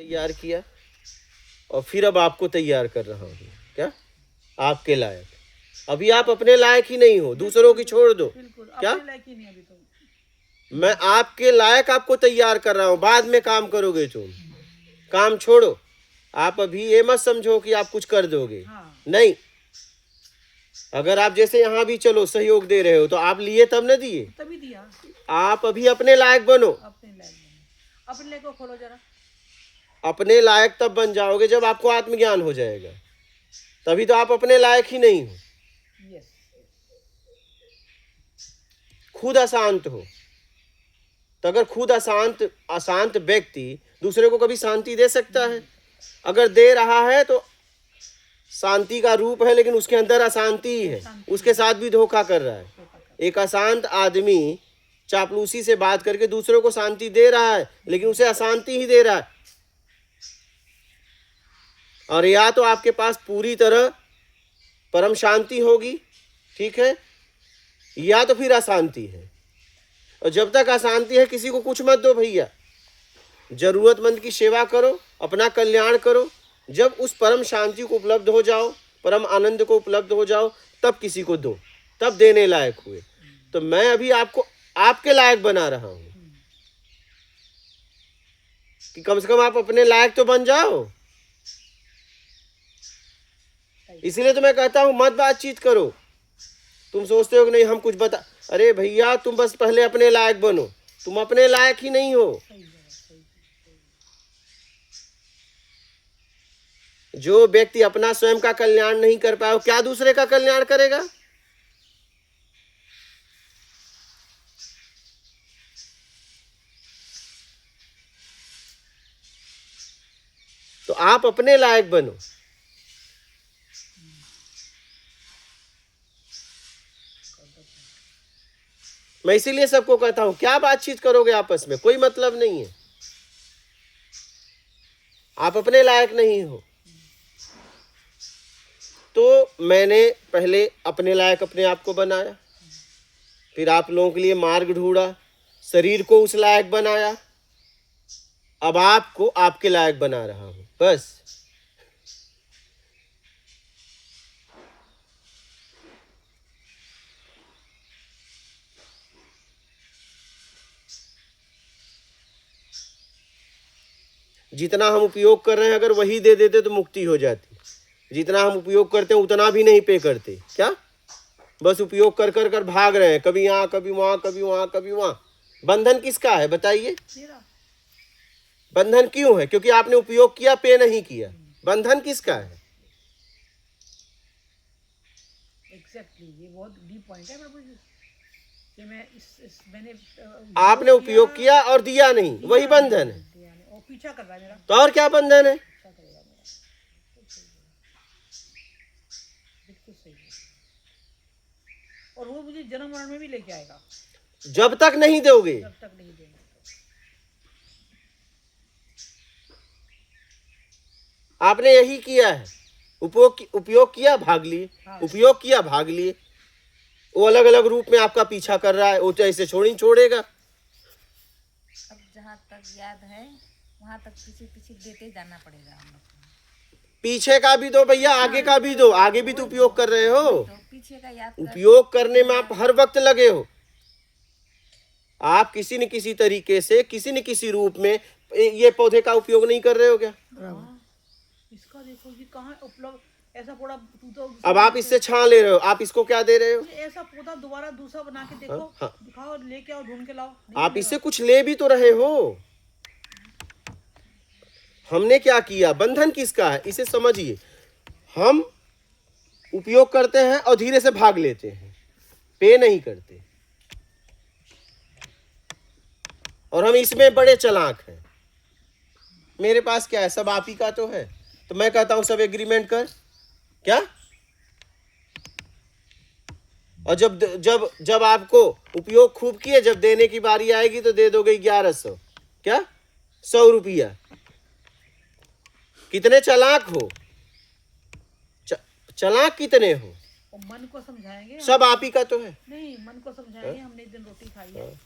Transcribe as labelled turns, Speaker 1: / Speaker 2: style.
Speaker 1: तैयार किया और फिर अब आपको तैयार कर रहा हूँ। क्या आपके लायक? अभी आप अपने लायक ही नहीं हो, दूसरों की छोड़ दो। क्या
Speaker 2: अपने लायक ही नहीं अभी तो।
Speaker 1: मैं आपके लायक आपको तैयार कर रहा हूँ, बाद में काम करोगे तुम। काम छोड़ो। आप अभी ये मत समझो कि आप कुछ कर दोगे।
Speaker 2: हाँ।
Speaker 1: नहीं, अगर आप जैसे यहाँ भी चलो सहयोग दे रहे हो तो आप लिए तब न दिए,
Speaker 2: तभी दिया।
Speaker 1: आप अभी अपने लायक बनो।
Speaker 2: अपने लायक बनो, अपने लायक को खोलो जरा।
Speaker 1: अपने लायक तब बन जाओगे जब आपको आत्मज्ञान हो जाएगा, तभी तो आप अपने लायक ही नहीं हो।
Speaker 2: यस।
Speaker 1: खुद अशांत हो तो अगर खुद अशांत व्यक्ति दूसरे को कभी शांति दे सकता है? अगर दे रहा है तो शांति का रूप है, लेकिन उसके अंदर अशांति ही है, उसके साथ भी धोखा कर रहा है। एक अशांत आदमी चापलूसी से बात करके दूसरों को शांति दे रहा है, लेकिन उसे अशांति ही दे रहा है। और या तो आपके पास पूरी तरह परम शांति होगी, ठीक है, या तो फिर अशांति है। और जब तक अशांति है किसी को कुछ मत दो भैया, जरूरतमंद की सेवा करो, अपना कल्याण करो। जब उस परम शांति को उपलब्ध हो जाओ, परम आनंद को उपलब्ध हो जाओ, तब किसी को दो, तब देने लायक हुए। तो मैं अभी आपको आपके लायक बना रहा हूं कि कम से कम आप अपने लायक तो बन जाओ। इसीलिए तो मैं कहता हूं मत बातचीत करो। तुम सोचते हो कि नहीं हम कुछ बता, अरे भैया तुम बस पहले अपने लायक बनो, तुम अपने लायक ही नहीं हो। जो व्यक्ति अपना स्वयं का कल्याण नहीं कर पाए, क्या दूसरे का कल्याण करेगा? तो आप अपने लायक बनो। मैं इसीलिए सबको कहता हूं क्या बातचीत करोगे आपस में, कोई मतलब नहीं है। आप अपने लायक नहीं हो। तो मैंने पहले अपने लायक अपने आप को बनाया, फिर आप लोगों के लिए मार्ग ढूंढा, शरीर को उस लायक बनाया, अब आपको आपके लायक बना रहा हूं, बस। जितना हम उपयोग कर रहे हैं अगर वही दे देते तो मुक्ति हो जाती। जितना हम उपयोग करते हैं उतना भी नहीं पे करते। क्या बस उपयोग कर कर कर भाग रहे हैं, कभी यहाँ कभी वहां, कभी वहां कभी वहां। बंधन किसका है बताइए? बंधन क्यों है? क्योंकि आपने उपयोग किया, पे नहीं किया। बंधन किसका है?
Speaker 2: एग्जैक्टली, ये बहुत डीप पॉइंट है प्रभु जी कि मैंने
Speaker 1: आपने उपयोग किया और दिया नहीं, वही बंधन है।
Speaker 2: और पीछा कर रहा है मेरा।
Speaker 1: तो और क्या बंधन है?
Speaker 2: बिल्कुल सही है। और वो मुझे जन्म मरण में भी लेके आएगा
Speaker 1: जब तक नहीं दोगे।
Speaker 2: जब तक नहीं देंगे।
Speaker 1: आपने यही किया है, उपयोग किया भाग लिए, उपयोग किया भाग लिए। वो अलग अलग रूप में आपका पीछा कर रहा है, वो ऐसे छोड़ेगा।
Speaker 3: अब जहाँ तक याद है वहाँ तक पीछे पीछे देते जाना पड़ेगा हम लोग को।
Speaker 1: पीछे का भी दो भैया, आगे का भी दो। आगे भी तो उपयोग कर रहे हो,
Speaker 3: तो पीछे का याद
Speaker 1: उपयोग करने में आप हर वक्त लगे हो। आप किसी न किसी तरीके से, किसी न किसी रूप में ये पौधे का उपयोग नहीं कर रहे हो क्या?
Speaker 2: इसका देखो जी कहाँ उपलब्ध ऐसा पौधा।
Speaker 1: अब आप इससे छान ले रहे हो, आप इसको क्या दे रहे हो?
Speaker 2: ऐसा पौधा दोबारा दूसरा बना के देखो। हाँ। दिखाओ, लेके आओ, ढूंढ के लाओ।
Speaker 1: आप इससे कुछ ले भी तो रहे हो। हमने क्या किया? बंधन किसका है इसे समझिए। हम उपयोग करते हैं और धीरे से भाग लेते हैं, पे नहीं करते। और हम इसमें बड़े चालाक हैं। मेरे पास क्या है, सब आप ही का तो है। तो मैं कहता हूं सब एग्रीमेंट कर। क्या? और जब आपको उपयोग खूब किए, जब देने की बारी आएगी तो दे दोगे 1100। क्या 100 रुपया? कितने चालाक हो? चालाक कितने हो?
Speaker 2: मन को समझाएंगे।
Speaker 1: सब आप ही का तो है।
Speaker 2: नहीं, मन को समझाएंगे। हमने एक दिन रोटी खाई है,